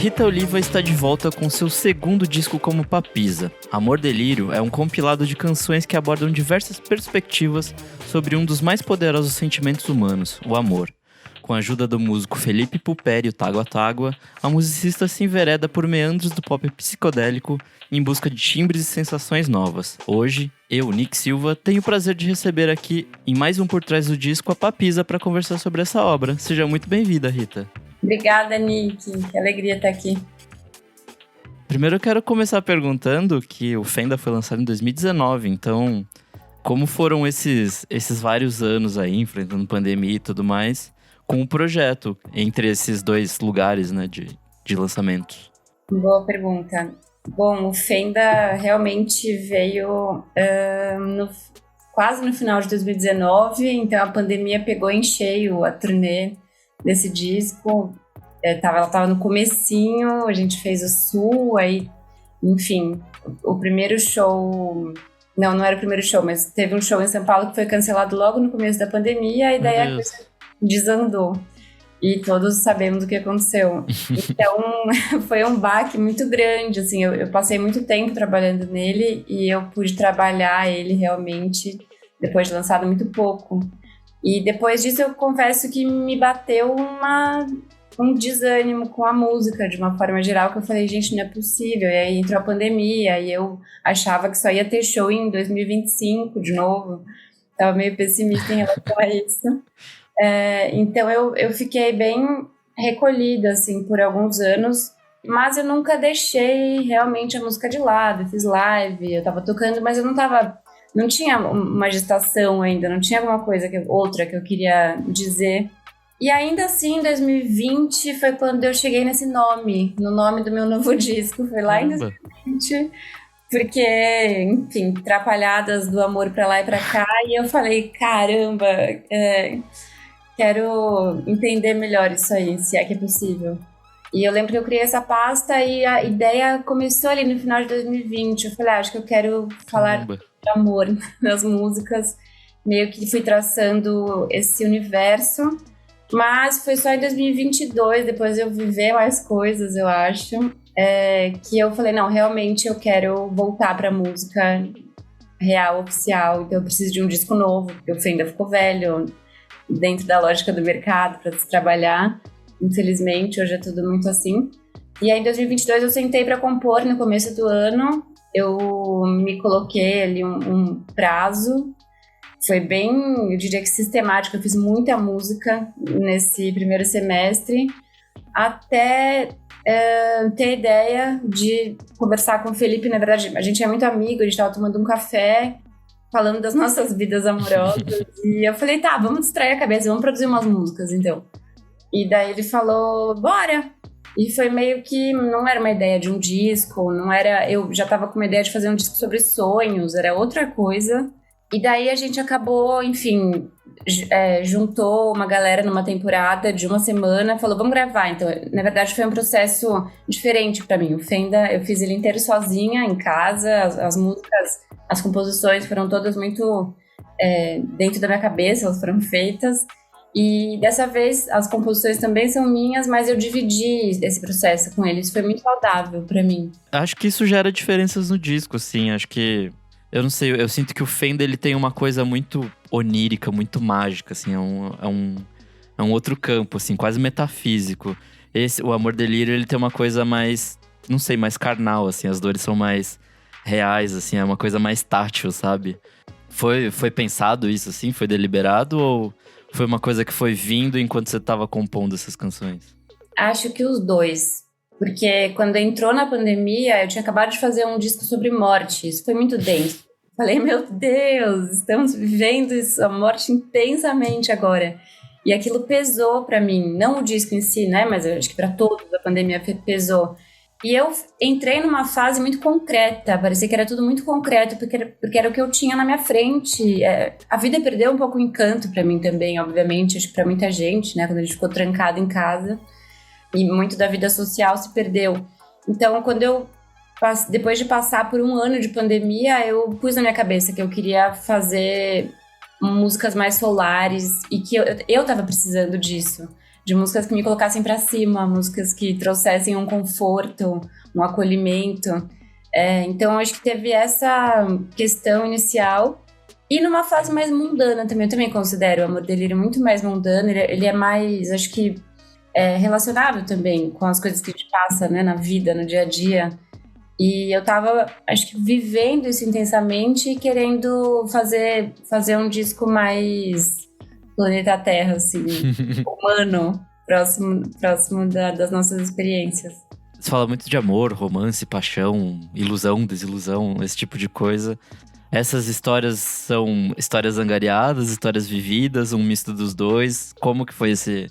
Rita Oliva está de volta com seu segundo disco como Papisa. Amor Delírio é um compilado de canções que abordam diversas perspectivas sobre um dos mais poderosos sentimentos humanos, o amor. Com a ajuda do músico Felipe Puperi, Tágua Tágua, a musicista se envereda por meandros do pop psicodélico em busca de timbres e sensações novas. Hoje, eu, Nick Silva, tenho o prazer de receber aqui, em mais um Por Trás do Disco, a Papisa para conversar sobre essa obra. Seja muito bem-vinda, Rita. Obrigada, Nick. Que alegria estar aqui. Primeiro eu quero começar perguntando que o Fenda foi lançado em 2019, então como foram esses vários anos aí, enfrentando pandemia e tudo mais, com o projeto entre esses dois lugares, né, de lançamento? Boa pergunta. Bom, o Fenda realmente veio quase no final de 2019, então a pandemia pegou em cheio a turnê desse disco. Ela tava no comecinho, a gente fez o Sul, aí, enfim, o primeiro show... Não era o primeiro show, mas teve um show em São Paulo que foi cancelado logo no começo da pandemia, e daí a coisa desandou. E todos sabemos o que aconteceu. Então, foi um baque muito grande, assim, eu passei muito tempo trabalhando nele, e eu pude trabalhar ele realmente, depois de lançado, muito pouco. E depois disso eu confesso que me bateu um desânimo com a música, de uma forma geral, que eu falei, gente, não é possível. E aí entrou a pandemia, e eu achava que só ia ter show em 2025 de novo. Tava meio pessimista em relação a isso. Então eu fiquei bem recolhida, assim, por alguns anos, mas eu nunca deixei realmente a música de lado. Eu fiz live, eu tava tocando, mas eu não tinha uma gestação ainda, não tinha alguma coisa outra que eu queria dizer. E ainda assim, em 2020 foi quando eu cheguei no nome do meu novo disco, foi lá em 2020, porque, enfim, Trapalhadas do amor pra lá e pra cá, e eu falei, caramba, quero entender melhor isso aí, se é que é possível. E eu lembro que eu criei essa pasta e a ideia começou ali no final de 2020, eu falei, acho que eu quero falar de amor nas músicas, meio que fui traçando esse universo, mas foi só em 2022, depois de eu viver mais coisas, eu acho, que eu falei, não, realmente eu quero voltar pra música real, oficial, então eu preciso de um disco novo, porque o Fenda ficou velho, dentro da lógica do mercado, para se trabalhar, infelizmente, hoje é tudo muito assim. E aí em 2022 eu sentei para compor no começo do ano, eu me coloquei ali um prazo, foi bem, eu diria que sistemático, eu fiz muita música nesse primeiro semestre, até ter a ideia de conversar com o Felipe. Na verdade, a gente é muito amigo, a gente estava tomando um café, falando das nossas vidas amorosas, e eu falei, tá, vamos distrair a cabeça, vamos produzir umas músicas, então. E daí ele falou, bora! E foi meio que, não era uma ideia de um disco, eu já tava com uma ideia de fazer um disco sobre sonhos, era outra coisa. E daí a gente acabou, enfim, juntou uma galera numa temporada de uma semana, falou, vamos gravar. Então, na verdade, foi um processo diferente pra mim. O Fenda, eu fiz ele inteiro sozinha, em casa, as músicas, as composições foram todas muito dentro da minha cabeça, elas foram feitas. E dessa vez, as composições também são minhas, mas eu dividi esse processo com eles, foi muito saudável pra mim. Acho que isso gera diferenças no disco, assim, acho que... Eu não sei, eu sinto que o Fenda, ele tem uma coisa muito onírica, muito mágica, assim, é um outro campo, assim, quase metafísico. O Amor Delírio, ele tem uma coisa mais, não sei, mais carnal, assim, as dores são mais reais, assim, é uma coisa mais tátil, sabe? Foi pensado isso, assim? Foi deliberado ou foi uma coisa que foi vindo enquanto você estava compondo essas canções? Acho que os dois. Porque quando entrou na pandemia, eu tinha acabado de fazer um disco sobre morte. Isso foi muito denso. Falei, meu Deus, estamos vivendo a morte intensamente agora. E aquilo pesou pra mim. Não o disco em si, né? Mas eu acho que pra todos a pandemia pesou. E eu entrei numa fase muito concreta. Parecia que era tudo muito concreto, porque era o que eu tinha na minha frente. A vida perdeu um pouco o encanto pra mim também, obviamente. Acho que pra muita gente, né? Quando a gente ficou trancado em casa. E muito da vida social se perdeu. Então, depois de passar por um ano de pandemia, eu pus na minha cabeça que eu queria fazer músicas mais solares e que eu tava precisando disso. de músicas que me colocassem para cima, músicas que trouxessem um conforto, um acolhimento. Então, acho que teve essa questão inicial. E numa fase mais mundana também, eu também considero o Amor Delírio muito mais mundano, ele é mais, acho que, relacionável também com as coisas que a gente passa, né, na vida, no dia a dia. E eu tava, acho que, vivendo isso intensamente e querendo fazer um disco mais planeta Terra, assim, humano, próximo das nossas experiências. Você fala muito de amor, romance, paixão, ilusão, desilusão, esse tipo de coisa. Essas histórias são histórias angariadas, histórias vividas, um misto dos dois. Como que foi esse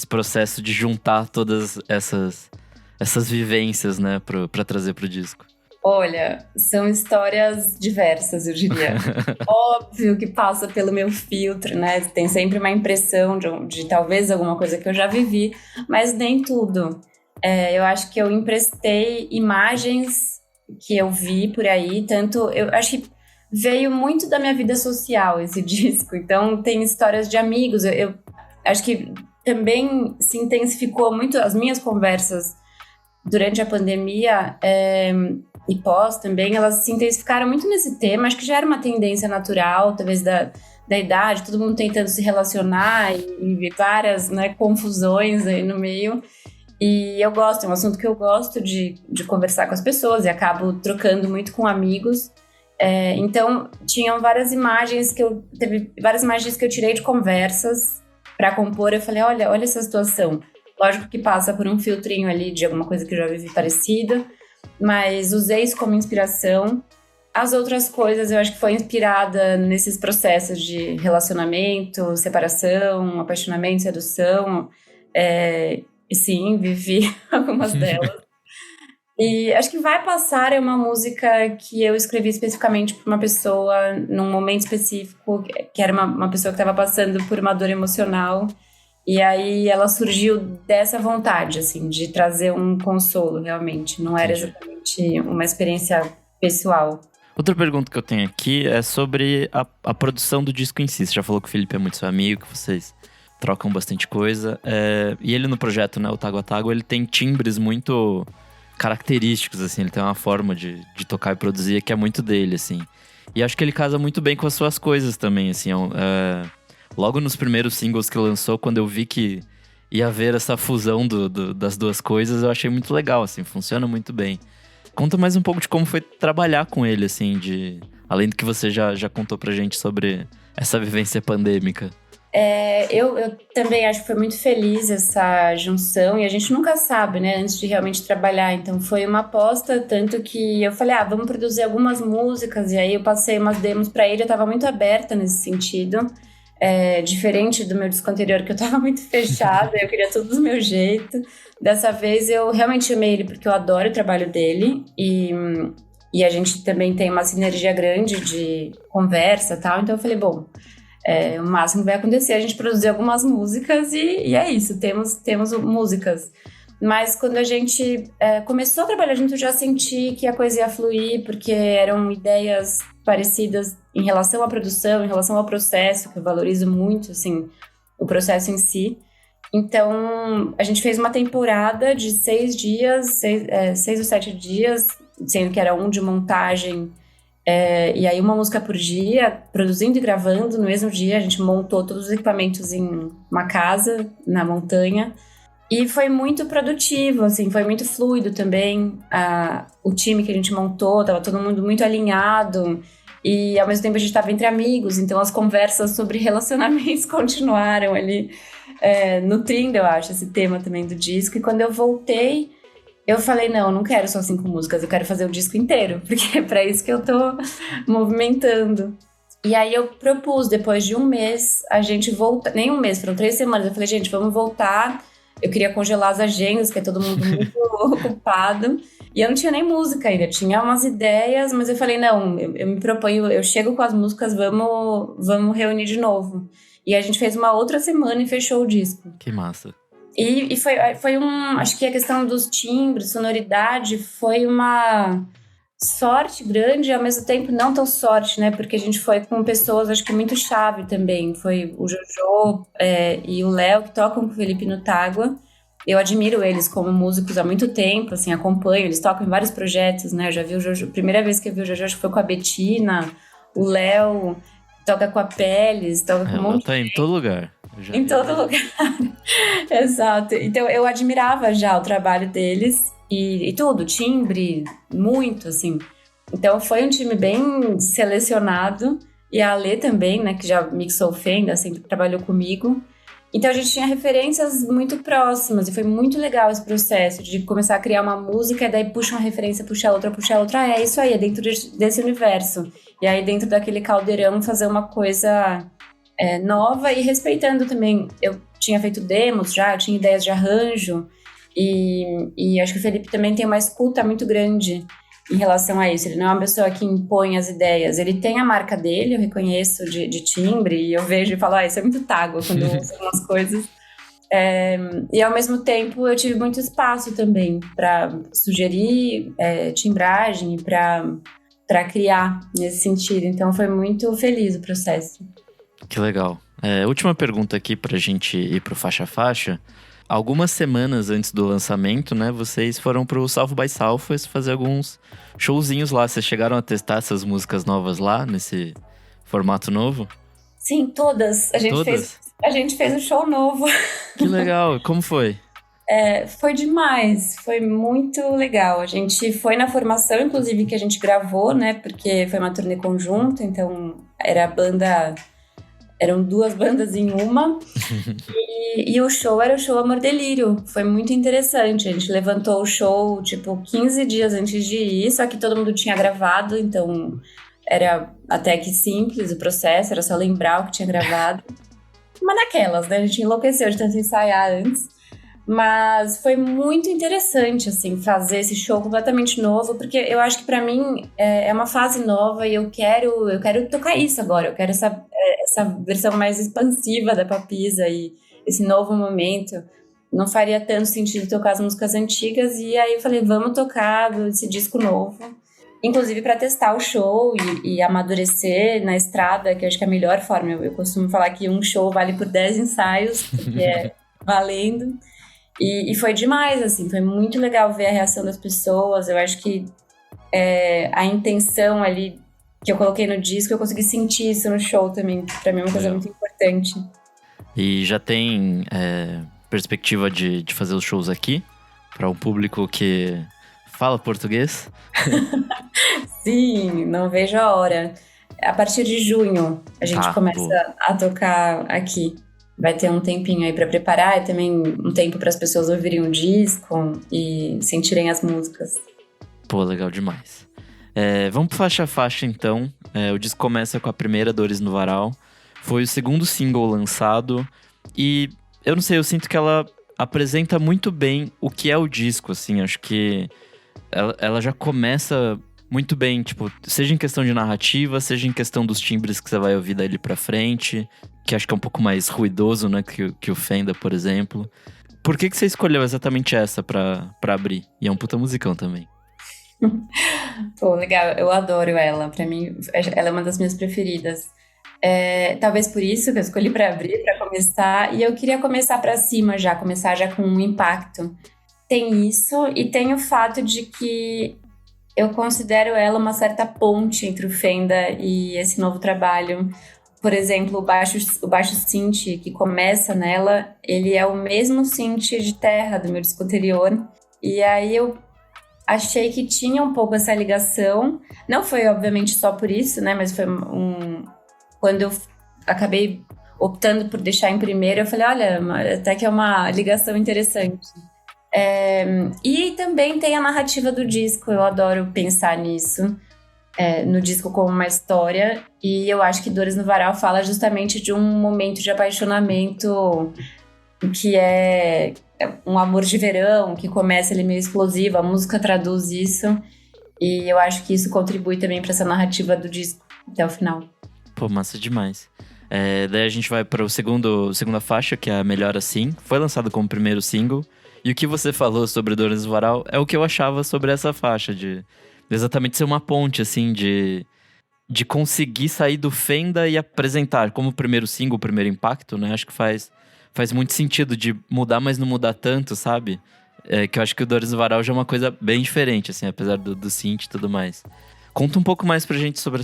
processo de juntar todas essas vivências, né, pra trazer pro disco? Olha, são histórias diversas, eu diria. Óbvio que passa pelo meu filtro, né? Tem sempre uma impressão de talvez alguma coisa que eu já vivi, mas nem tudo. Eu acho que eu emprestei imagens que eu vi por aí, tanto... Eu acho que veio muito da minha vida social esse disco, então tem histórias de amigos. Eu acho que também se intensificou muito as minhas conversas durante a pandemia e pós também, elas se intensificaram muito nesse tema. Acho que já era uma tendência natural, talvez da idade, todo mundo tentando se relacionar e várias, né, confusões aí no meio. E eu gosto, é um assunto que eu gosto de conversar com as pessoas e acabo trocando muito com amigos. Então, tinham várias imagens teve várias imagens que eu tirei de conversas para compor. Eu falei, olha essa situação. Lógico que passa por um filtrinho ali de alguma coisa que eu já vivi parecida, mas usei isso como inspiração. As outras coisas eu acho que foi inspirada nesses processos de relacionamento, separação, apaixonamento, sedução. E sim, vivi algumas delas. E acho que Vai Passar é uma música que eu escrevi especificamente para uma pessoa num momento específico, que era uma pessoa que estava passando por uma dor emocional. E aí ela surgiu dessa vontade, assim, de trazer um consolo, realmente. Não era exatamente uma experiência pessoal. Outra pergunta que eu tenho aqui é sobre a produção do disco em si. Você já falou que o Felipe é muito seu amigo, que vocês trocam bastante coisa. E ele no projeto, né, o Tágua Tágua, ele tem timbres muito característicos, assim. Ele tem uma forma de tocar e produzir que é muito dele, assim. E acho que ele casa muito bem com as suas coisas também, assim. Logo nos primeiros singles que lançou, quando eu vi que ia haver essa fusão das duas coisas, eu achei muito legal, assim, funciona muito bem. Conta mais um pouco de como foi trabalhar com ele, assim, além do que você já contou pra gente sobre essa vivência pandêmica. Eu também acho que foi muito feliz essa junção, e a gente nunca sabe, né, antes de realmente trabalhar. Então foi uma aposta, tanto que eu falei, vamos produzir algumas músicas, e aí eu passei umas demos pra ele, eu tava muito aberta nesse sentido. Diferente do meu disco anterior, que eu tava muito fechada, eu queria tudo do meu jeito. Dessa vez eu realmente chamei ele porque eu adoro o trabalho dele e a gente também tem uma sinergia grande de conversa e tal, então eu falei, bom, o máximo que vai acontecer é a gente produzir algumas músicas e é isso, temos músicas. Mas quando a gente começou a trabalhar junto, eu já senti que a coisa ia fluir, porque eram ideias parecidas em relação à produção, em relação ao processo, que eu valorizo muito, assim, o processo em si. Então, a gente fez uma temporada de 6 dias, 6 ou 7 dias, sendo que era um de montagem, e aí uma música por dia, produzindo e gravando no mesmo dia. A gente montou todos os equipamentos em uma casa, na montanha, e foi muito produtivo, assim, foi muito fluido também. O time que a gente montou, tava todo mundo muito alinhado, e ao mesmo tempo a gente estava entre amigos, então as conversas sobre relacionamentos continuaram ali, nutrindo, eu acho, esse tema também do disco. E quando eu voltei, eu falei, não quero só 5 músicas, eu quero fazer o disco inteiro, porque é pra isso que eu tô movimentando. E aí eu propus, depois de um mês, a gente voltar, nem um mês, foram 3 semanas, eu falei, gente, vamos voltar. Eu queria congelar as agendas, porque é todo mundo muito ocupado. E eu não tinha nem música ainda, tinha umas ideias, mas eu falei, não, eu me proponho, eu chego com as músicas, vamos reunir de novo. E a gente fez uma outra semana e fechou o disco. Que massa. E foi acho que a questão dos timbres, sonoridade, foi uma sorte grande e ao mesmo tempo não tão sorte, né? Porque a gente foi com pessoas, acho que muito chave também. Foi o Jojo e o Léo, que tocam com o Felipe no Tágua. Eu admiro eles como músicos há muito tempo, assim, acompanho. Eles tocam em vários projetos, né? Eu já vi o Jojo, a primeira vez que eu vi o Jojo, acho que foi com a Betina. O Léo toca com a Peles, toca com um monte tá em todo lugar. Em todo lugar. Exato. Então eu admirava já o trabalho deles e tudo, timbre, muito, assim. Então foi um time bem selecionado. E a Ale também, né, que já mixou Fender, sempre trabalhou comigo. Então a gente tinha referências muito próximas e foi muito legal esse processo de começar a criar uma música e daí puxa uma referência, puxa outra. Ah, é isso aí, é dentro desse universo. E aí dentro daquele caldeirão fazer uma coisa nova e respeitando também. Eu tinha feito demos já, eu tinha ideias de arranjo e acho que o Felipe também tem uma escuta muito grande em relação a isso. Ele não é uma pessoa que impõe as ideias. Ele tem a marca dele, eu reconheço, de timbre, e eu vejo e falo, isso é muito Tágua, quando eu uso algumas coisas. E ao mesmo tempo eu tive muito espaço também para sugerir timbragem e para criar nesse sentido. Então foi muito feliz o processo. Que legal. Última pergunta aqui pra gente ir pro Faixa Faixa. Algumas semanas antes do lançamento, né, vocês foram pro South by Southwest fazer alguns showzinhos lá. Vocês chegaram a testar essas músicas novas lá, nesse formato novo? Sim, todas. A gente fez um show novo. Que legal. Como foi? Foi demais. Foi muito legal. A gente foi na formação, inclusive, que a gente gravou, né, porque foi uma turnê conjunta, então eram duas bandas em uma. E o show era o show Amor Delírio. Foi muito interessante. A gente levantou o show, 15 dias antes de ir, só que todo mundo tinha gravado, então era até que simples o processo, era só lembrar o que tinha gravado. Mas naquelas, né? A gente enlouqueceu de tanto ensaiar antes. Mas foi muito interessante, assim, fazer esse show completamente novo, porque eu acho que pra mim é uma fase nova e eu quero tocar isso agora. Eu quero essa versão mais expansiva da Papisa e esse novo momento. Não faria tanto sentido tocar as músicas antigas, e aí eu falei, vamos tocar esse disco novo. Inclusive para testar o show e amadurecer na estrada, que eu acho que é a melhor forma. Eu costumo falar que um show vale por 10 ensaios, porque é valendo. E foi demais, assim, foi muito legal ver a reação das pessoas. Eu acho que a intenção ali que eu coloquei no disco, eu consegui sentir isso no show também, que pra mim é uma coisa muito importante. E já tem perspectiva de fazer os shows aqui? Para um público que fala português? Sim, não vejo a hora. A partir de junho a gente começa a tocar aqui. Vai ter um tempinho aí pra preparar e também um tempo para as pessoas ouvirem o disco e sentirem as músicas. Pô, legal demais. Vamos pro Faixa Faixa, então. O disco começa com a primeira, Dores no Varal. Foi o segundo single lançado e eu não sei, eu sinto que ela apresenta muito bem o que é o disco, assim. Acho que ela já começa muito bem, seja em questão de narrativa, seja em questão dos timbres que você vai ouvir dali pra frente, que acho que é um pouco mais ruidoso, né, que o Fender, por exemplo. Por que você escolheu exatamente essa pra abrir? E é um puta musicão também. Pô, legal, eu adoro ela. Pra mim, ela é uma das minhas preferidas. Talvez por isso que eu escolhi pra abrir, pra começar. E eu queria começar pra cima já, começar já com um impacto. Tem isso, e tem o fato de que eu considero ela uma certa ponte entre o Fender e esse novo trabalho. Por exemplo, o baixo synth que começa nela, ele é o mesmo synth de terra do meu disco anterior. E aí eu achei que tinha um pouco essa ligação. Não foi, obviamente, só por isso, né? Mas foi quando eu acabei optando por deixar em primeiro, eu falei, olha, até que é uma ligação interessante. E também tem a narrativa do disco, eu adoro pensar nisso, no disco como uma história, e eu acho que Dores no Varal fala justamente de um momento de apaixonamento que é um amor de verão, que começa ali meio explosivo, a música traduz isso, e eu acho que isso contribui também para essa narrativa do disco até o final. Pô, massa demais. Daí a gente vai para o segunda faixa, que é a Melhor Assim, foi lançado como primeiro single. E o que você falou sobre Dores no Varal é o que eu achava sobre essa faixa, de exatamente ser uma ponte, assim, de conseguir sair do Fenda e apresentar como primeiro single, o primeiro impacto, né? Acho que faz muito sentido de mudar, mas não mudar tanto, sabe? Que eu acho que o Dores do Varal já é uma coisa bem diferente, assim, apesar do synth e tudo mais. Conta um pouco mais pra gente sobre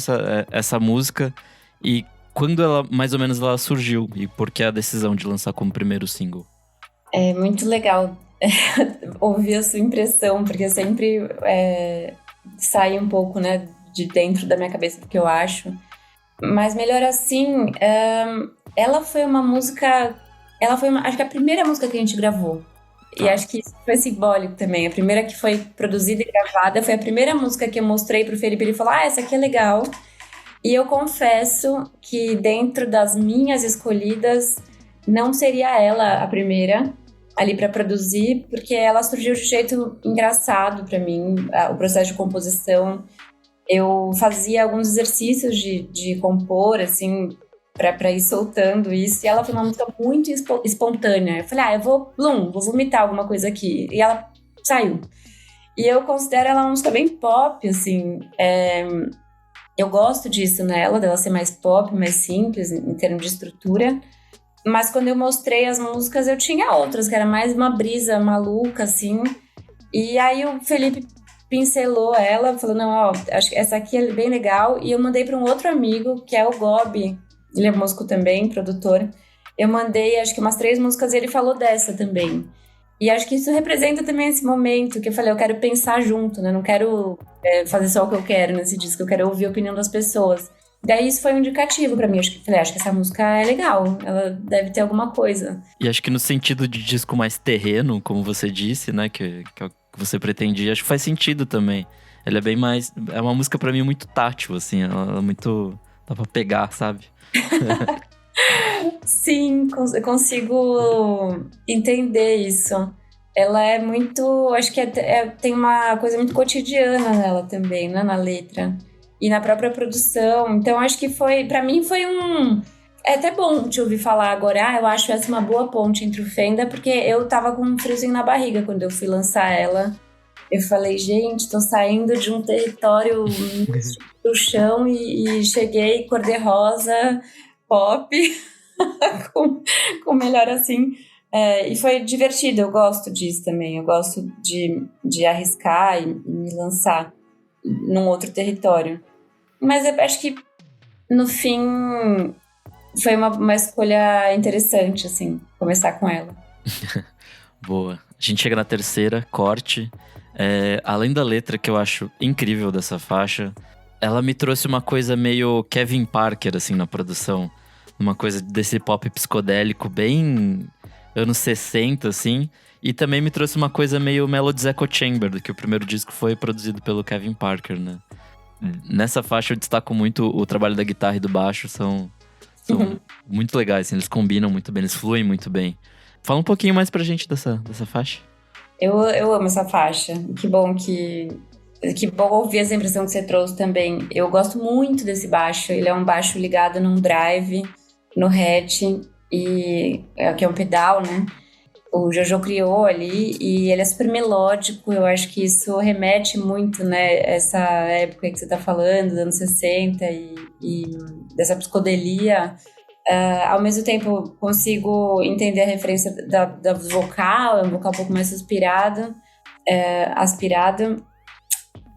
essa música e quando ela, mais ou menos, ela surgiu e por que a decisão de lançar como primeiro single. É muito legal ouvir a sua impressão, porque sempre sai um pouco, né, de dentro da minha cabeça do que eu acho. Mas Melhor Assim, ela foi uma música... acho que a primeira música que a gente gravou. E acho que isso foi simbólico também. A primeira que foi produzida e gravada foi a primeira música que eu mostrei pro Felipe. Ele falou, essa aqui é legal. E eu confesso que dentro das minhas escolhidas, não seria ela a primeira ali para produzir, porque ela surgiu de um jeito engraçado para mim, o processo de composição. Eu fazia alguns exercícios de compor, assim, para ir soltando isso, e ela foi uma música muito espontânea. Eu falei, eu vou vomitar alguma coisa aqui. E ela saiu. E eu considero ela uma música bem pop, assim. Eu gosto disso nela, dela ser mais pop, mais simples em termos de estrutura. Mas quando eu mostrei as músicas, eu tinha outras, que era mais uma brisa maluca, assim. E aí o Felipe pincelou ela, falou, não, acho que essa aqui é bem legal. E eu mandei para um outro amigo, que é o Gobi. Ele é músico também, produtor. Eu mandei, acho que umas 3 músicas e ele falou dessa também. E acho que isso representa também esse momento que eu falei, eu quero pensar junto, né? Não quero fazer só o que eu quero nesse disco, eu quero ouvir a opinião das pessoas. Daí isso foi um indicativo pra mim. Acho que essa música é legal, ela deve ter alguma coisa. E acho que no sentido de disco mais terreno, como você disse, né? Que é o que você pretendia, acho que faz sentido também. Ela é bem mais... É uma música pra mim muito tátil, assim. Ela é muito... Dá pra pegar, sabe? Sim, eu consigo entender isso. Ela é muito... Acho que tem uma coisa muito cotidiana nela também, né? Na letra. E na própria produção. Então, acho que pra mim foi um... É até bom te ouvir falar agora, eu acho essa uma boa ponte entre o Fenda, porque eu tava com um friozinho na barriga quando eu fui lançar ela. Eu falei, gente, tô saindo de um território do chão e cheguei cor-de-rosa, pop, com Melhor Assim. E foi divertido, eu gosto disso também. Eu gosto de arriscar e me lançar num outro território. Mas eu acho que, no fim, foi uma escolha interessante, assim, começar com ela. Boa. A gente chega na terceira, Corte. Além da letra, que eu acho incrível dessa faixa, ela me trouxe uma coisa meio Kevin Parker, assim, na produção. Uma coisa desse pop psicodélico bem anos 60, assim. E também me trouxe uma coisa meio Melody's Echo Chamber, que o primeiro disco foi produzido pelo Kevin Parker, né? Nessa faixa eu destaco muito o trabalho da guitarra e do baixo, são muito legais, assim, eles combinam muito bem, eles fluem muito bem. Fala um pouquinho mais pra gente dessa faixa. Eu amo essa faixa. Que bom ouvir essa impressão que você trouxe também. Eu gosto muito desse baixo. Ele é um baixo ligado num drive, no hatch, que é um pedal, né? O Jojo criou ali e ele é super melódico. Eu acho que isso remete muito, né? Essa época que você tá falando, dos anos 60 e dessa psicodelia. Ao mesmo tempo, consigo entender a referência da vocal, é um vocal um pouco mais aspirado.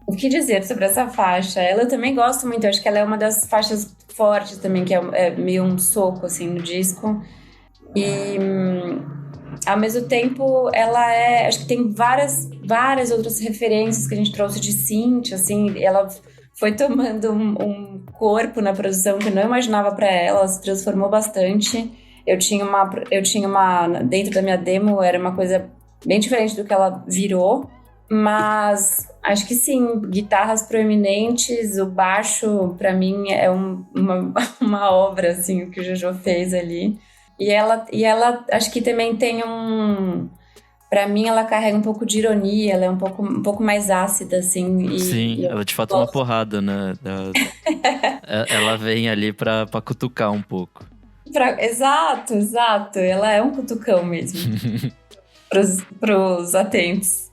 O que dizer sobre essa faixa? Ela eu também gosto muito, eu acho que ela é uma das faixas fortes também, que é meio um soco, assim, no disco. E, ao mesmo tempo, ela acho que tem várias outras referências que a gente trouxe de synth, assim, ela foi tomando um corpo na produção que eu não imaginava para ela se transformou bastante. Eu tinha uma dentro da minha demo, era uma coisa bem diferente do que ela virou, mas acho que sim, guitarras proeminentes, o baixo para mim é uma obra, assim, o que o Jojo fez ali. E ela acho que também tem pra mim, ela carrega um pouco de ironia, ela é um pouco mais ácida, assim. Sim, ela de fato é uma porrada, né? Ela vem ali pra cutucar um pouco. Exato. Ela é um cutucão mesmo. pros atentos.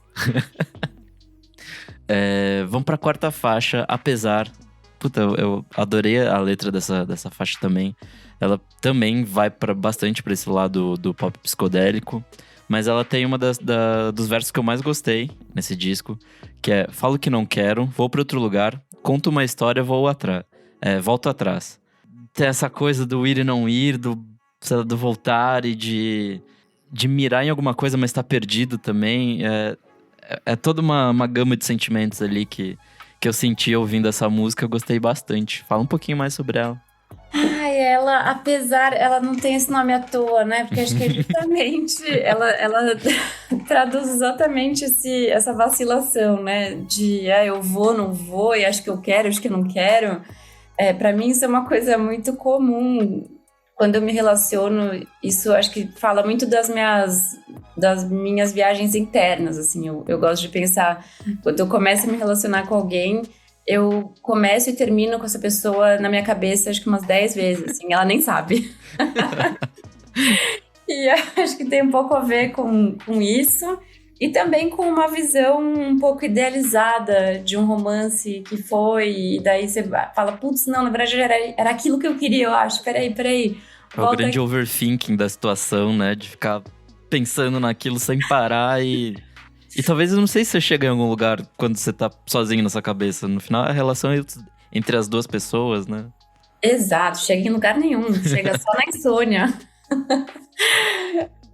Vamos pra quarta faixa, apesar... Puta, eu adorei a letra dessa faixa também. Ela também vai bastante pra esse lado do pop psicodélico. Mas ela tem uma dos versos que eu mais gostei nesse disco, que é: falo que não quero, vou pra outro lugar, conto uma história, volto atrás. Tem essa coisa do ir e não ir, do voltar e de mirar em alguma coisa, mas tá perdido também. É toda uma gama de sentimentos ali que eu senti ouvindo essa música, eu gostei bastante. Fala um pouquinho mais sobre ela. Ai, ela não tem esse nome à toa, né? Porque acho que é justamente, ela traduz exatamente essa vacilação, né? De, eu vou, não vou, e acho que eu quero, acho que não quero. Para mim isso é uma coisa muito comum. Quando eu me relaciono, isso acho que fala muito das minhas viagens internas, assim. Eu gosto de pensar, quando eu começo a me relacionar com alguém, eu começo e termino com essa pessoa na minha cabeça, acho que umas 10 vezes, assim, ela nem sabe. E acho que tem um pouco a ver com isso. E também com uma visão um pouco idealizada de um romance que foi, e daí você fala, putz, não, na verdade era aquilo que eu queria, eu acho, peraí. É o grande overthinking da situação, né, de ficar pensando naquilo sem parar e talvez, eu não sei se você chega em algum lugar quando você tá sozinho na sua cabeça, no final a relação entre as duas pessoas, né? Exato, chega em lugar nenhum, chega só na insônia.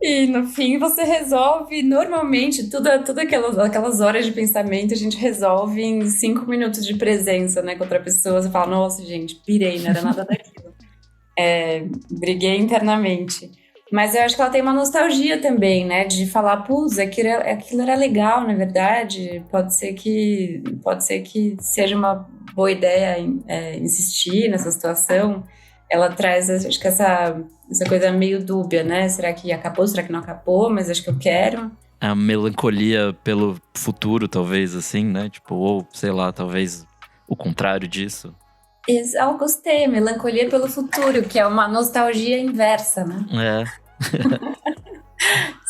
E no fim você resolve, normalmente, todas aquelas horas de pensamento a gente resolve em 5 minutos de presença, né, com outra pessoa. Você fala, nossa, gente, pirei, não era nada daquilo. Briguei internamente. Mas eu acho que ela tem uma nostalgia também, né, de falar, putz, aquilo era legal, na verdade. Pode ser que seja uma boa ideia insistir nessa situação. Ela traz, acho que essa coisa meio dúbia, né? Será que acabou? Será que não acabou? Mas acho que eu quero. A melancolia pelo futuro, talvez, assim, né? Tipo, ou, sei lá, talvez o contrário disso. Eu gostei, melancolia pelo futuro, que é uma nostalgia inversa, né?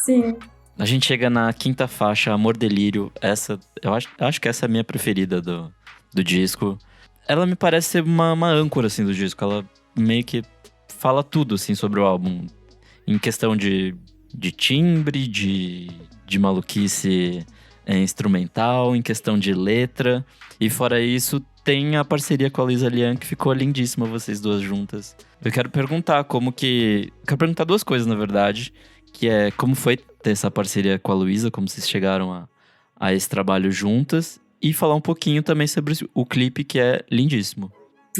Sim. A gente chega na quinta faixa, Amor Delírio. Essa, eu acho que essa é a minha preferida do disco. Ela me parece ser uma âncora, assim, do disco. Ela meio que fala tudo, assim, sobre o álbum. Em questão de timbre, de maluquice instrumental, em questão de letra. E fora isso, tem a parceria com a Luísa Lian, que ficou lindíssima, vocês duas juntas. Eu quero perguntar Quero perguntar duas coisas, na verdade. Que é, como foi ter essa parceria com a Luísa, como vocês chegaram a esse trabalho juntas. E falar um pouquinho também sobre o clipe, que é lindíssimo.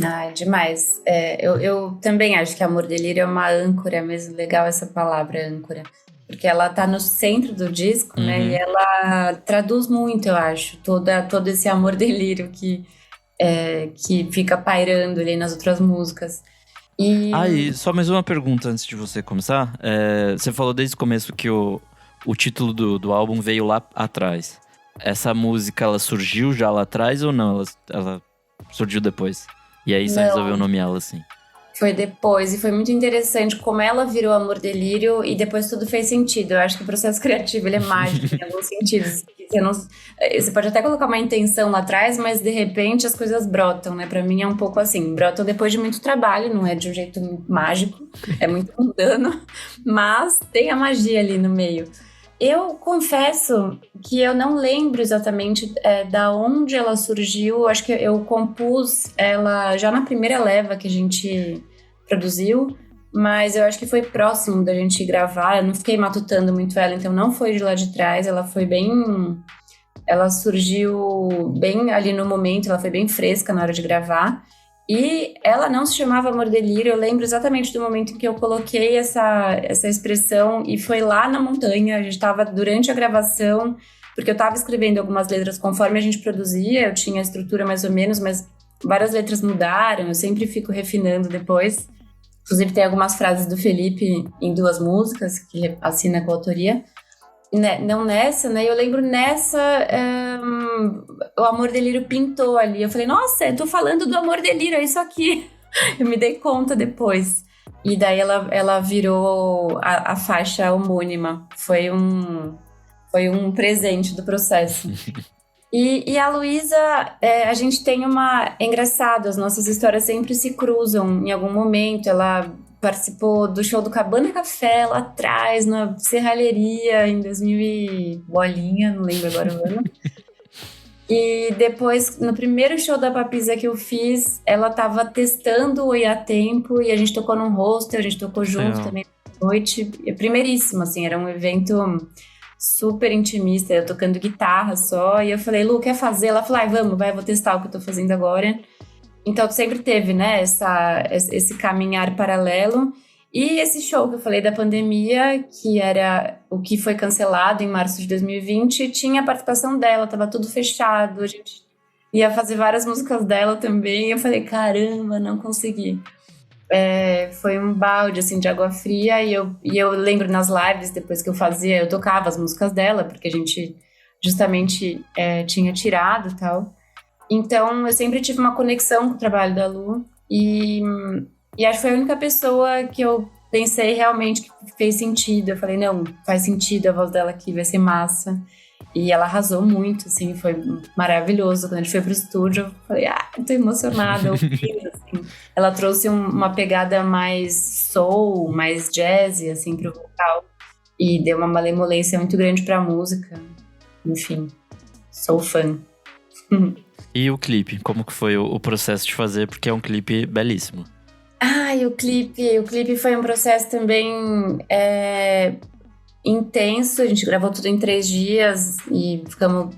É demais. Eu também acho que Amor Delírio é uma âncora, é mesmo legal essa palavra, âncora. Porque ela tá no centro do disco, né? E ela traduz muito, eu acho, todo esse amor delírio que fica pairando ali nas outras músicas. E só mais uma pergunta antes de você começar. Você falou desde o começo que o título do álbum veio lá atrás. Essa música, ela surgiu já lá atrás ou não? Ela surgiu depois? E aí você resolveu nomeá-la assim? Foi depois, e foi muito interessante como ela virou Amor Delírio e depois tudo fez sentido. Eu acho que o processo criativo, ele é mágico em alguns sentidos. Você pode até colocar uma intenção lá atrás, mas de repente as coisas brotam, né? Pra mim é um pouco assim, brotam depois de muito trabalho, não é de um jeito mágico, é muito mundano, mas tem a magia ali no meio. Eu confesso que eu não lembro exatamente da onde ela surgiu. Acho que eu compus ela já na primeira leva que a gente produziu, mas eu acho que foi próximo da gente gravar. Eu não fiquei matutando muito ela, então não foi de lá de trás. Ela surgiu bem ali no momento, ela foi bem fresca na hora de gravar. E ela não se chamava Amor Delírio, eu lembro exatamente do momento em que eu coloquei essa expressão, e foi lá na montanha. A gente estava durante a gravação, porque eu estava escrevendo algumas letras conforme a gente produzia, eu tinha a estrutura mais ou menos, mas várias letras mudaram, eu sempre fico refinando depois. Inclusive tem algumas frases do Felipe em 2 músicas, que ele assina com a autoria. Não nessa, né? Eu lembro nessa, o Amor Delírio pintou ali. Eu falei, nossa, eu tô falando do Amor Delírio, é isso aqui. Eu me dei conta depois. E daí ela virou a faixa homônima. Foi um presente do processo. E a Luísa, a gente tem uma... É engraçado, as nossas histórias sempre se cruzam em algum momento. Ela participou do show do Cabana Café lá atrás, na Serralheria, em 2000 e bolinha, não lembro agora o ano. E depois, no primeiro show da Papisa que eu fiz, ela tava testando o IA Tempo e a gente tocou num hostel, a gente tocou junto também na noite. Primeiríssimo, assim, era um evento super intimista, eu tocando guitarra só. E eu falei, Lu, quer fazer? Ela falou, vamos, vou testar o que eu tô fazendo agora. Então sempre teve, né, esse caminhar paralelo. E esse show que eu falei da pandemia, que era o que foi cancelado em março de 2020, tinha a participação dela, tava tudo fechado, a gente ia fazer várias músicas dela também, e eu falei, caramba, não consegui. Foi um balde, assim, de água fria, e eu lembro nas lives, depois que eu fazia, eu tocava as músicas dela, porque a gente justamente tinha tirado e tal. Então, eu sempre tive uma conexão com o trabalho da Lu, e acho que foi a única pessoa que eu pensei realmente que fez sentido. Eu falei, não, faz sentido a voz dela aqui, vai ser massa. E ela arrasou muito, assim, foi maravilhoso. Quando a gente foi pro estúdio, eu falei, eu tô emocionada, ouvindo, assim. Ela trouxe uma pegada mais soul, mais jazz, assim, pro vocal. E deu uma malemolência muito grande pra música. Enfim, sou fã. E o clipe, como que foi o processo de fazer? Porque é um clipe belíssimo. O clipe foi um processo também intenso. A gente gravou tudo em 3 dias e ficamos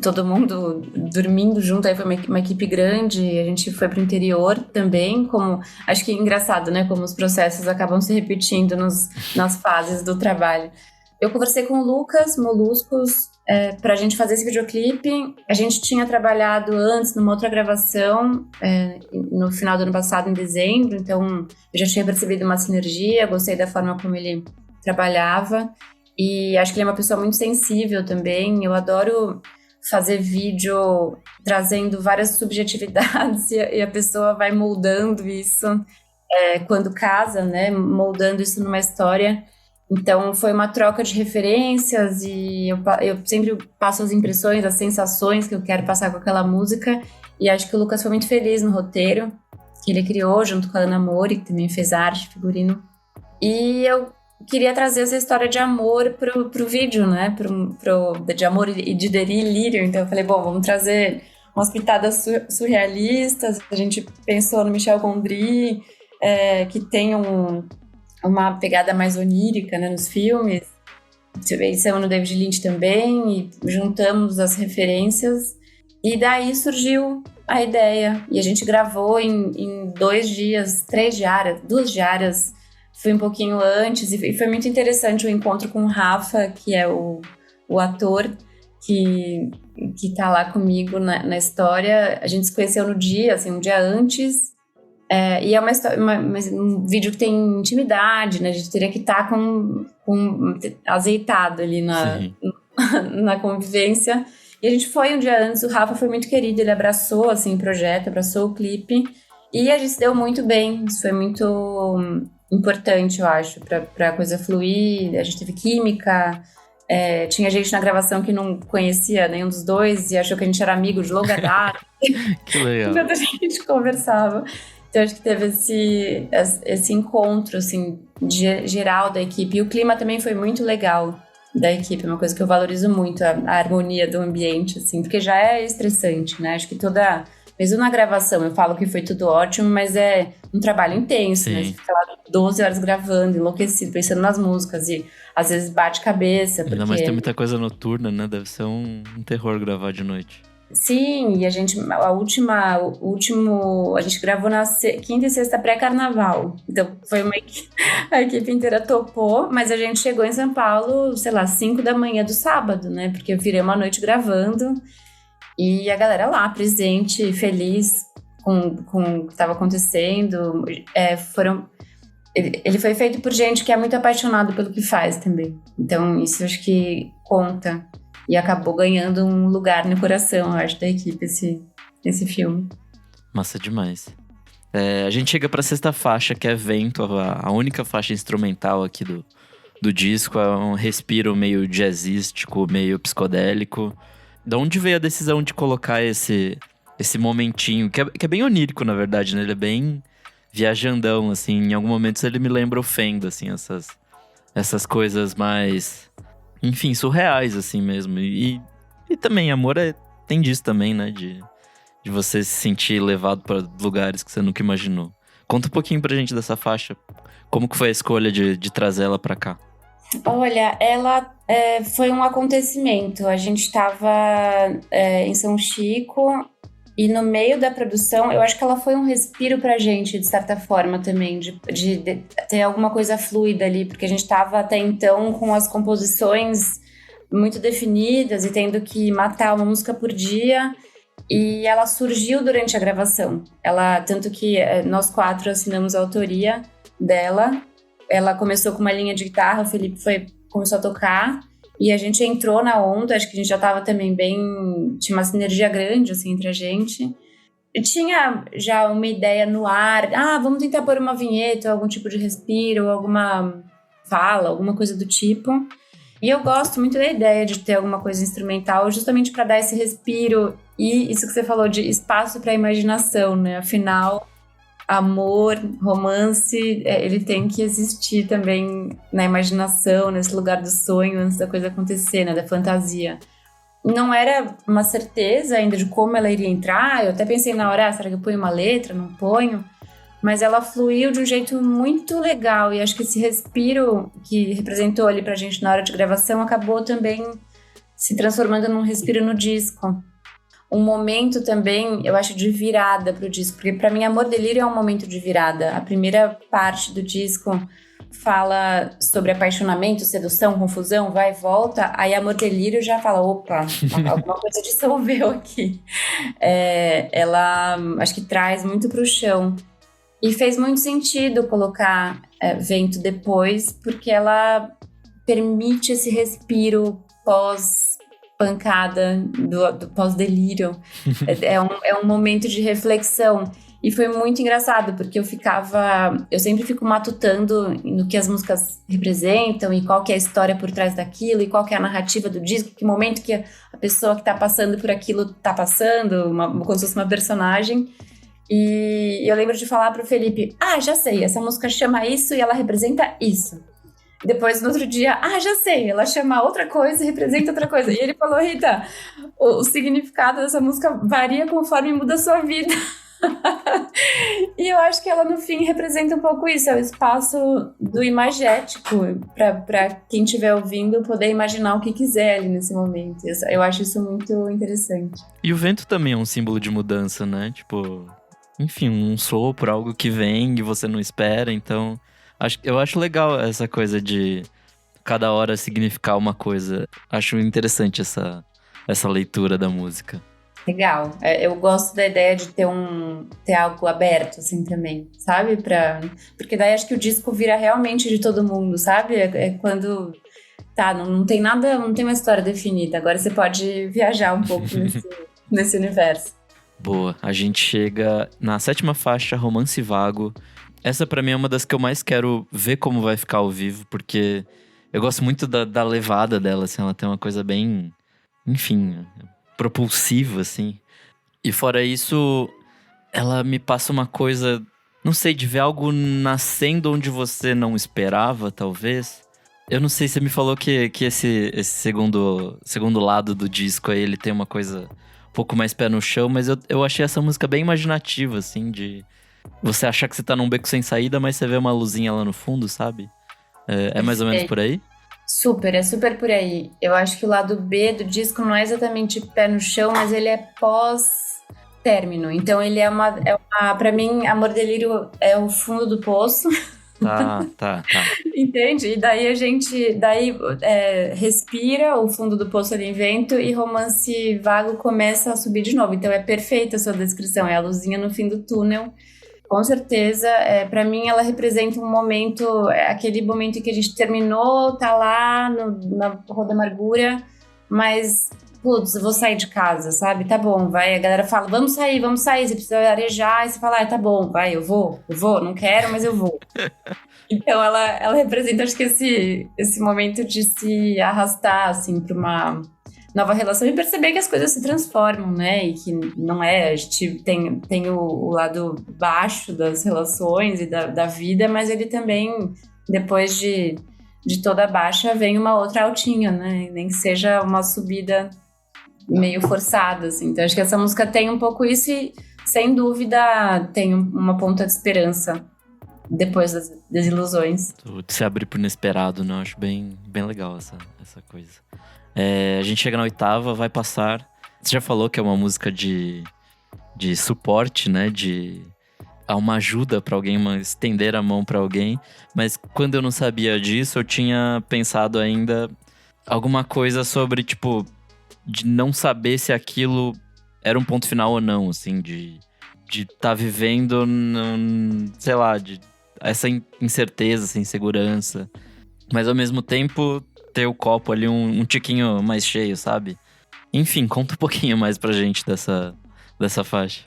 todo mundo dormindo junto. Aí foi uma equipe grande. A gente foi pro interior também. Como acho que é engraçado, né? Como os processos acabam se repetindo nas fases do trabalho. Eu conversei com o Lucas Moluscos pra gente fazer esse videoclipe. A gente tinha trabalhado antes numa outra gravação no final do ano passado, em dezembro, então eu já tinha percebido uma sinergia, gostei da forma como ele trabalhava e acho que ele é uma pessoa muito sensível também. Eu adoro fazer vídeo trazendo várias subjetividades e a pessoa vai moldando isso quando casa, né? Moldando isso numa história. Então, foi uma troca de referências e eu sempre passo as impressões, as sensações que eu quero passar com aquela música. E acho que o Lucas foi muito feliz no roteiro que ele criou, junto com a Ana Mori, que também fez arte, figurino. E eu queria trazer essa história de amor pro vídeo, né? De amor e de delírio. Então, eu falei, bom, vamos trazer umas pitadas surrealistas. A gente pensou no Michel Gondry, que tem uma pegada mais onírica, né, nos filmes. Pensamos no David Lynch também e juntamos as referências e daí surgiu a ideia e a gente gravou em 2 dias, 2 diárias, foi um pouquinho antes e foi muito interessante o encontro com o Rafa, que é o ator que tá lá comigo na história. A gente se conheceu no dia, assim, um dia antes. E é uma história, um vídeo que tem intimidade, né? A gente teria que estar com azeitado ali na convivência. E a gente foi um dia antes, o Rafa foi muito querido, ele abraçou assim, o projeto, abraçou o clipe. E a gente se deu muito bem, isso foi muito importante, eu acho, pra coisa fluir. A gente teve química, tinha gente na gravação que não conhecia nenhum dos dois e achou que a gente era amigo de longa data. Que legal. Enquanto a gente conversava. Então, acho que teve esse encontro, assim, geral da equipe. E o clima também foi muito legal da equipe. É uma coisa que eu valorizo muito, a harmonia do ambiente, assim, porque já é estressante, né? Acho que mesmo na gravação, eu falo que foi tudo ótimo, mas é um trabalho intenso, Sim. né? Você fica lá 12 horas gravando, enlouquecido, pensando nas músicas e às vezes bate cabeça. Ainda mais tem muita coisa noturna, né? Deve ser um terror gravar de noite. Sim, e a gente gravou na quinta e sexta pré-carnaval. Então foi a equipe inteira topou, mas a gente chegou em São Paulo, sei lá, 5 da manhã do sábado, né? Porque eu virei uma noite gravando e a galera lá, presente, feliz com o que estava acontecendo. Ele foi feito por gente que é muito apaixonado pelo que faz também. Então isso eu acho que conta. E acabou ganhando um lugar no coração, eu acho, da equipe, esse filme. Massa demais. A gente chega pra 6ª faixa, que é Vento, a única faixa instrumental aqui do disco. É um respiro meio jazzístico, meio psicodélico. Da onde veio a decisão de colocar esse momentinho, que é bem onírico, na verdade, né? Ele é bem viajandão, assim. Em algum momento ele me lembra o Fendo, assim, essas coisas mais, enfim, surreais, assim mesmo. E também, amor tem disso também, né? De você se sentir levado para lugares que você nunca imaginou. Conta um pouquinho pra gente dessa faixa. Como que foi a escolha de trazer ela pra cá? Olha, ela foi um acontecimento. A gente estava em São Chico e no meio da produção, eu acho que ela foi um respiro pra gente, de certa forma também, de ter alguma coisa fluida ali, porque a gente estava até então com as composições muito definidas e tendo que matar uma música por dia. E ela surgiu durante a gravação. Tanto que nós 4 assinamos a autoria dela. Ela começou com uma linha de guitarra, o Felipe começou a tocar e a gente entrou na onda. Acho que a gente já estava também tinha uma sinergia grande assim entre a gente. E tinha já uma ideia no ar. Vamos tentar pôr uma vinheta, algum tipo de respiro, alguma fala, alguma coisa do tipo. E eu gosto muito da ideia de ter alguma coisa instrumental, justamente para dar esse respiro e isso que você falou de espaço para imaginação, né? Afinal, amor, romance, ele tem que existir também na imaginação, nesse lugar do sonho, antes da coisa acontecer, né? Da fantasia. Não era uma certeza ainda de como ela iria entrar, eu até pensei na hora, será que eu ponho uma letra, não ponho? Mas ela fluiu de um jeito muito legal e acho que esse respiro que representou ali pra gente na hora de gravação acabou também se transformando num respiro no disco. Um momento também, eu acho, de virada pro disco, porque pra mim Amor Delírio é um momento de virada. A primeira parte do disco fala sobre apaixonamento, sedução, confusão, vai e volta, aí Amor Delírio já fala, opa, alguma coisa dissolveu aqui. Ela, acho que traz muito pro chão. E fez muito sentido colocar Vento depois, porque ela permite esse respiro pós-pancada, do pós-delírio. É um momento de reflexão. E foi muito engraçado, porque eu sempre fico matutando no que as músicas representam e qual que é a história por trás daquilo e qual que é a narrativa do disco, que momento que a pessoa que está passando por aquilo está passando, como se fosse uma personagem. E eu lembro de falar pro Felipe, já sei, essa música chama isso e ela representa isso. Depois, no outro dia, já sei, ela chama outra coisa e representa outra coisa. E ele falou, Rita, o significado dessa música varia conforme muda a sua vida. E eu acho que ela, no fim, representa um pouco isso, é o espaço do imagético, para quem estiver ouvindo poder imaginar o que quiser ali nesse momento. Eu acho isso muito interessante. E o vento também é um símbolo de mudança, né? Tipo, enfim, um sopro, algo que vem e você não espera. Então, eu acho legal essa coisa de cada hora significar uma coisa. Acho interessante essa leitura da música. Legal. Eu gosto da ideia de ter algo aberto, assim, também, sabe? Porque daí acho que o disco vira realmente de todo mundo, sabe? É quando... não tem nada, não tem uma história definida. Agora você pode viajar um pouco nesse universo. Boa. A gente chega na 7ª faixa, Romance Vago. Essa pra mim é uma das que eu mais quero ver como vai ficar ao vivo, porque eu gosto muito da levada dela, assim. Ela tem uma coisa bem... Enfim... propulsivo, assim. E fora isso, ela me passa uma coisa, não sei, de ver algo nascendo onde você não esperava, talvez. Eu não sei, você me falou que esse segundo lado do disco aí, ele tem uma coisa um pouco mais pé no chão, mas eu achei essa música bem imaginativa, assim, de você achar que você tá num beco sem saída, mas você vê uma luzinha lá no fundo, sabe? É mais ou menos por aí? É super por aí. Eu acho que o lado B do disco não é exatamente pé no chão, mas ele é pós-término. Então ele pra mim, Amor Delírio é o fundo do poço. Tá. Entende? E daí a gente respira o fundo do poço ali em Vento e Romance Vago começa a subir de novo. Então é perfeita a sua descrição, é a luzinha no fim do túnel. Com certeza, pra mim ela representa um momento, aquele momento em que a gente terminou, tá lá na Rua da Amargura, mas, putz, eu vou sair de casa, sabe? Tá bom, vai. A galera fala, vamos sair, você precisa arejar, e você fala, tá bom, vai, eu vou, não quero, mas eu vou. Então ela representa, acho que esse momento de se arrastar, assim, nova relação e perceber que as coisas se transformam, né? E que não é, a gente tem o lado baixo das relações e da vida, mas ele também, depois de toda a baixa, vem uma outra altinha, né? Nem que seja uma subida meio forçada, assim. Então acho que essa música tem um pouco isso e, sem dúvida, tem uma ponta de esperança depois das desilusões. De se abrir pro inesperado, né? Eu acho bem legal essa coisa. A gente chega na oitava, Vai Passar. Você já falou que é uma música de suporte, né? De uma ajuda pra alguém, estender a mão pra alguém. Mas quando eu não sabia disso, eu tinha pensado ainda alguma coisa sobre, tipo, de não saber se aquilo era um ponto final ou não, assim, de estar vivendo, sei lá, de essa incerteza, essa insegurança. Mas ao mesmo tempo, ter o copo ali um tiquinho mais cheio, sabe? Enfim, conta um pouquinho mais pra gente dessa faixa.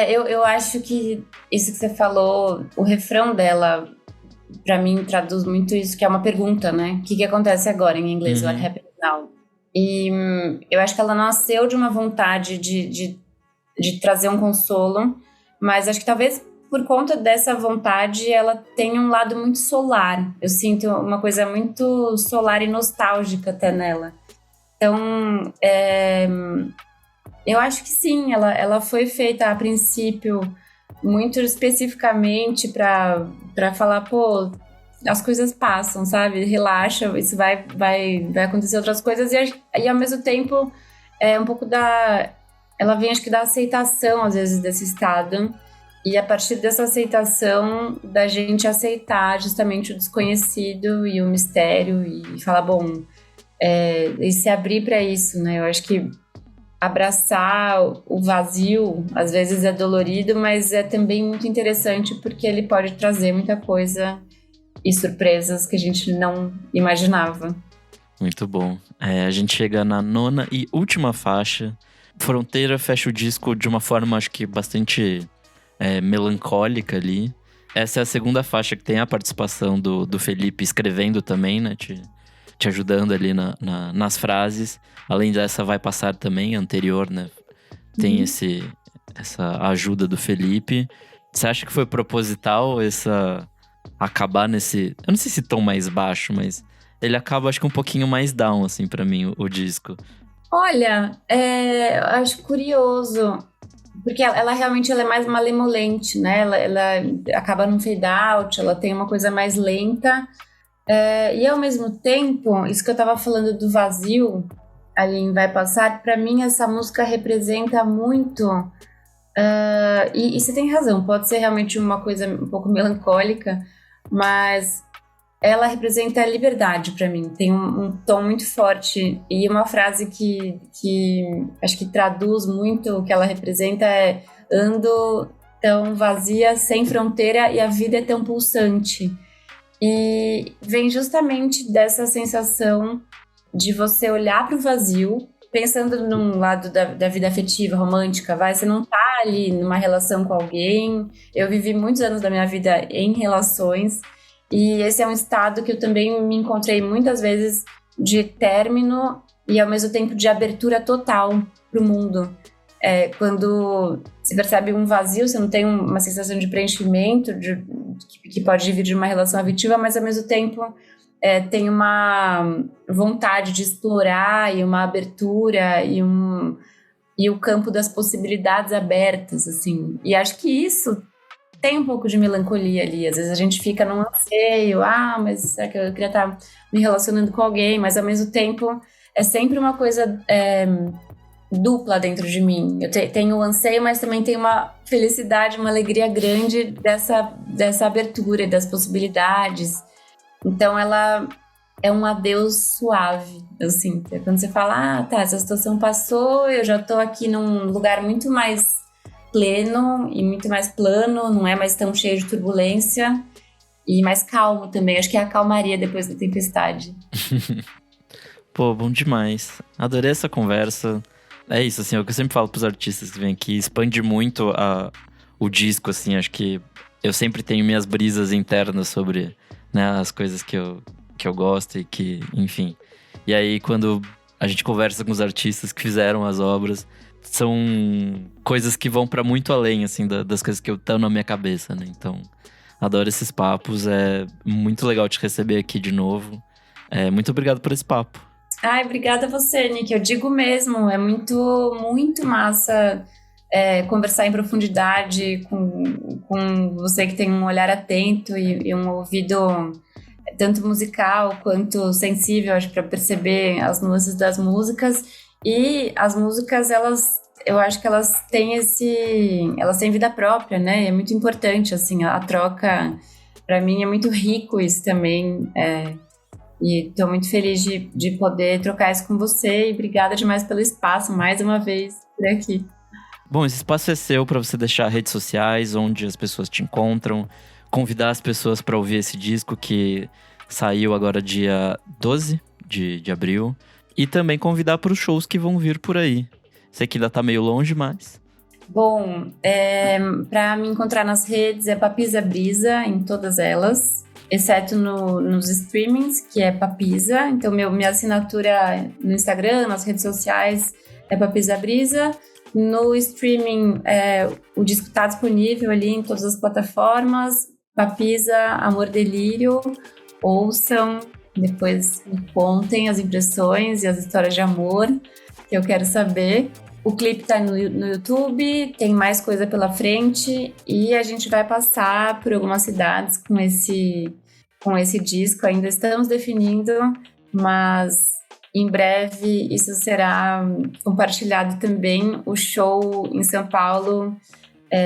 Eu acho que isso que você falou, o refrão dela, pra mim, traduz muito isso, que é uma pergunta, né? O que acontece agora em inglês? What happens now? E eu acho que ela nasceu de uma vontade de trazer um consolo, mas acho que talvez por conta dessa vontade ela tem um lado muito solar. Eu sinto uma coisa muito solar e nostálgica até nela. Então, eu acho que sim, ela foi feita a princípio muito especificamente para falar, pô, as coisas passam, sabe? Relaxa, isso vai acontecer outras coisas e ao mesmo tempo um pouco ela vem, acho que, da aceitação às vezes desse estado. E a partir dessa aceitação, da gente aceitar justamente o desconhecido e o mistério e falar, bom, e se abrir para isso, né? Eu acho que abraçar o vazio, às vezes é dolorido, mas é também muito interessante porque ele pode trazer muita coisa e surpresas que a gente não imaginava. Muito bom. A gente chega na nona e última faixa. Fronteira fecha o disco de uma forma, acho que bastante melancólica ali. Essa é a segunda faixa que tem a participação do Felipe escrevendo também, né? Te ajudando ali nas frases. Além dessa, Vai Passar também, anterior, né? Tem essa ajuda do Felipe. Você acha que foi proposital acabar nesse... Eu não sei se tom mais baixo, mas ele acaba, acho que um pouquinho mais down, assim, pra mim, o disco. Olha, eu acho curioso, porque ela realmente é mais malemolente, né? Ela acaba num fade out, ela tem uma coisa mais lenta. E ao mesmo tempo, isso que eu tava falando do vazio, ali em Vai Passar, pra mim essa música representa muito... E você tem razão, pode ser realmente uma coisa um pouco melancólica, mas ela representa a liberdade pra mim. Tem um tom muito forte e uma frase que acho que traduz muito o que ela representa é: ando tão vazia, sem fronteira e a vida é tão pulsante. E vem justamente dessa sensação de você olhar para o vazio, pensando num lado da vida afetiva, romântica, você não tá ali numa relação com alguém. Eu vivi muitos anos da minha vida em relações, e esse é um estado que eu também me encontrei muitas vezes de término e ao mesmo tempo de abertura total para o mundo. Quando você percebe um vazio, você não tem uma sensação de preenchimento que pode vir de uma relação afetiva, mas ao mesmo tempo tem uma vontade de explorar e uma abertura e o campo das possibilidades abertas, assim. E acho que isso tem um pouco de melancolia ali. Às vezes a gente fica num anseio, mas será que eu queria estar me relacionando com alguém? Mas ao mesmo tempo é sempre uma coisa dupla dentro de mim. Eu tenho o anseio, mas também tenho uma felicidade, uma alegria grande dessa abertura e das possibilidades. Então ela é um adeus suave, eu sinto. Quando você fala, essa situação passou, eu já tô aqui num lugar muito mais pleno e muito mais plano, não é mais tão cheio de turbulência e mais calmo também. Acho que é a calmaria depois da tempestade. Pô, bom demais. Adorei essa conversa. É isso, assim, é o que eu sempre falo pros artistas que vêm aqui, expande muito o disco, assim. Acho que eu sempre tenho minhas brisas internas sobre, né, as coisas que eu gosto e que, enfim. E aí, quando a gente conversa com os artistas que fizeram as obras. São coisas que vão pra muito além, assim, das coisas que estão na minha cabeça, né? Então, adoro esses papos. É muito legal te receber aqui de novo. Muito obrigado por esse papo. Ai, obrigada a você, Nick. Eu digo mesmo, é muito, muito massa conversar em profundidade com você que tem um olhar atento e um ouvido tanto musical quanto sensível, acho, para perceber as nuances das músicas. E as músicas, eu acho que elas têm vida própria, né? É muito importante, assim, a troca, para mim é muito rico isso também. E estou muito feliz de poder trocar isso com você e obrigada demais pelo espaço, mais uma vez, por aqui. Bom, esse espaço é seu para você deixar redes sociais, onde as pessoas te encontram, convidar as pessoas para ouvir esse disco que saiu agora dia 12 de abril. E também convidar para os shows que vão vir por aí. Sei que ainda tá meio longe, mas... Bom, para me encontrar nas redes é Papisa Brisa, em todas elas, exceto nos streamings, que é Papisa. Então, minha assinatura no Instagram, nas redes sociais, é Papisa Brisa. No streaming, o disco está disponível ali em todas as plataformas. Papisa, Amor Delírio, ouçam... Depois me contem as impressões e as histórias de amor que eu quero saber. O clipe tá no YouTube, tem mais coisa pela frente e a gente vai passar por algumas cidades com esse disco. Ainda estamos definindo, mas em breve isso será compartilhado também. O show em São Paulo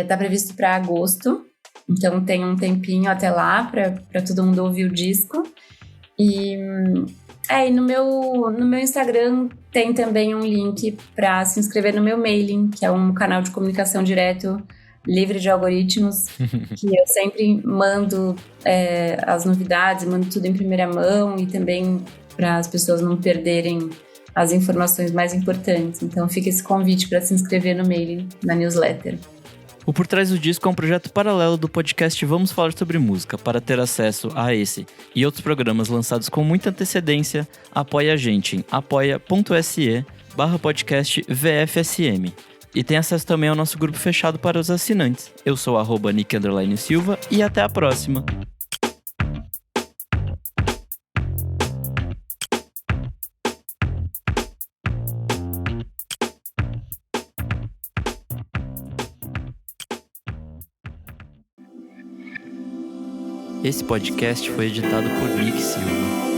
tá previsto para agosto, então tem um tempinho até lá para todo mundo ouvir o disco. E no meu Instagram tem também um link para se inscrever no meu mailing, que é um canal de comunicação direto, livre de algoritmos, que eu sempre mando as novidades, mando tudo em primeira mão e também para as pessoas não perderem as informações mais importantes. Então fica esse convite para se inscrever no mailing, na newsletter. O Por Trás do Disco é um projeto paralelo do podcast Vamos Falar Sobre Música. Para ter acesso a esse e outros programas lançados com muita antecedência, apoie a gente em apoia.se/podcast VFSM. E tem acesso também ao nosso grupo fechado para os assinantes. Eu sou @Nick_Silva e até a próxima! Esse podcast foi editado por Nick Silva.